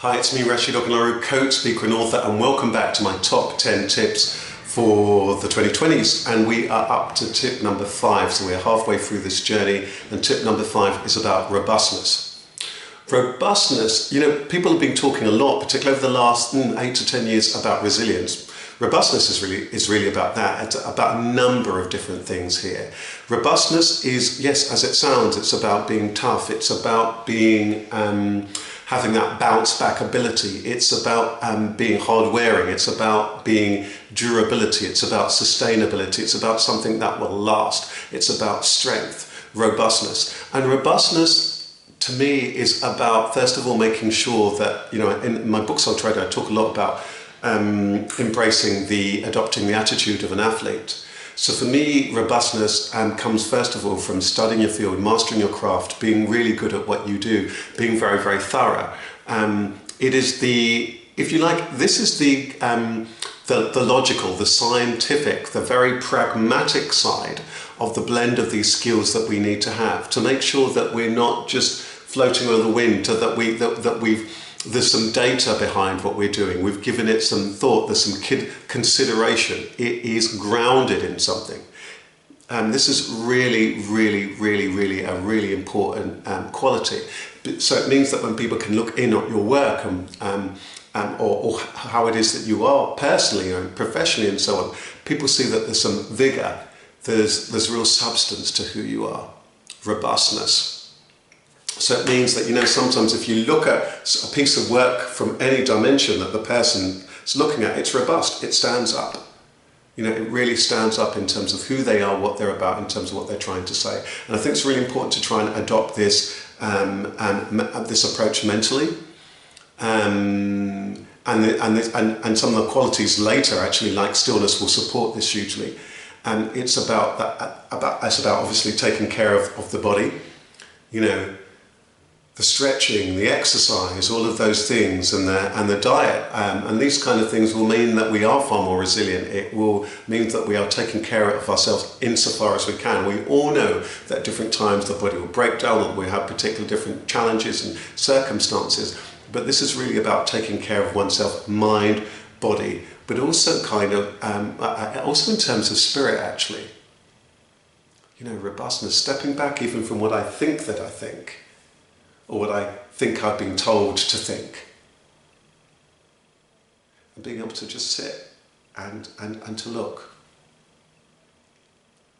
Hi, it's me, Rasheed Ogunlaru, coach, speaker and author, and welcome back to my top 10 tips for the 2020s. And we are up to tip number 5, so we're halfway through this journey, and tip number 5 is about robustness. Robustness, people have been talking a lot, particularly over the last 8 to 10 years, about resilience. Robustness is really about that. It's about a number of different things here. Robustness is, yes, as it sounds, it's about being tough. It's about being having that bounce back ability. It's about being hard wearing. It's about being durability. It's about sustainability. It's about something that will last. It's about strength, robustness. And robustness, to me, is about, first of all, making sure that, in my books on trade, I talk a lot about adopting the attitude of an athlete. So for me, robustness comes first of all from studying your field, mastering your craft, being really good at what you do, being very, very thorough. It is if you like, this is the logical, the scientific, the very pragmatic side of the blend of these skills that we need to have to make sure that we're not just floating on the wind, there's some data behind what we're doing. We've given it some thought, there's some consideration. It is grounded in something. And this is really, really, really, really a really important quality. So it means that when people can look in at your work or how it is that you are personally and professionally and so on, people see that there's some vigor, there's real substance to who you are. Robustness. So it means that, sometimes if you look at a piece of work from any dimension that the person is looking at, it's robust, it stands up. It really stands up in terms of who they are, what they're about, in terms of what they're trying to say. And I think it's really important to try and adopt this approach mentally. And some of the qualities later, actually, like stillness, will support this hugely. And it's about obviously taking care of the body, the stretching, the exercise, all of those things, and the diet, and these kind of things will mean that we are far more resilient. It will mean that we are taking care of ourselves insofar as we can. We all know that at different times the body will break down, that we have particular different challenges and circumstances, but this is really about taking care of oneself, mind, body, but also also in terms of spirit, actually. Robustness, stepping back even from what I think that I think, or what I think I've been told to think. And being able to just sit and to look.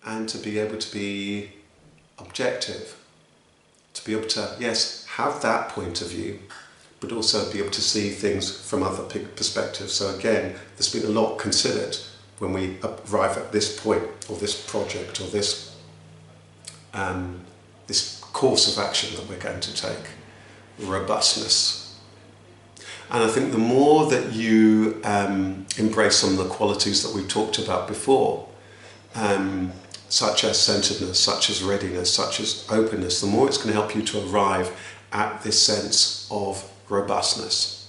And to be able to be objective. To be able to, yes, have that point of view, but also be able to see things from other perspectives. So again, there's been a lot considered when we arrive at this point, or this project, or this course of action that we're going to take. Robustness. And I think the more that you embrace some of the qualities that we've talked about before, such as centeredness, such as readiness, such as openness, the more it's going to help you to arrive at this sense of robustness.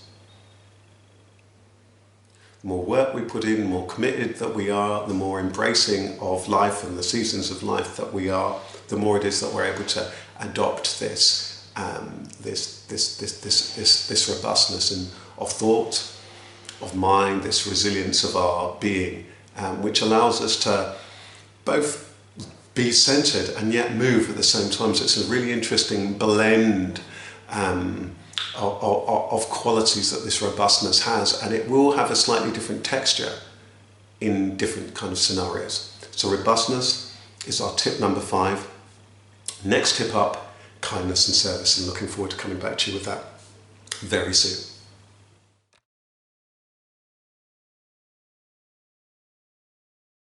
The more work we put in, the more committed that we are, the more embracing of life and the seasons of life that we are, the more it is that we're able to adopt this robustness of thought, of mind, this resilience of our being, which allows us to both be centered and yet move at the same time. So it's a really interesting blend of qualities that this robustness has, and it will have a slightly different texture in different kind of scenarios. So robustness is our tip number 5. Next tip up, kindness and service, and looking forward to coming back to you with that very soon.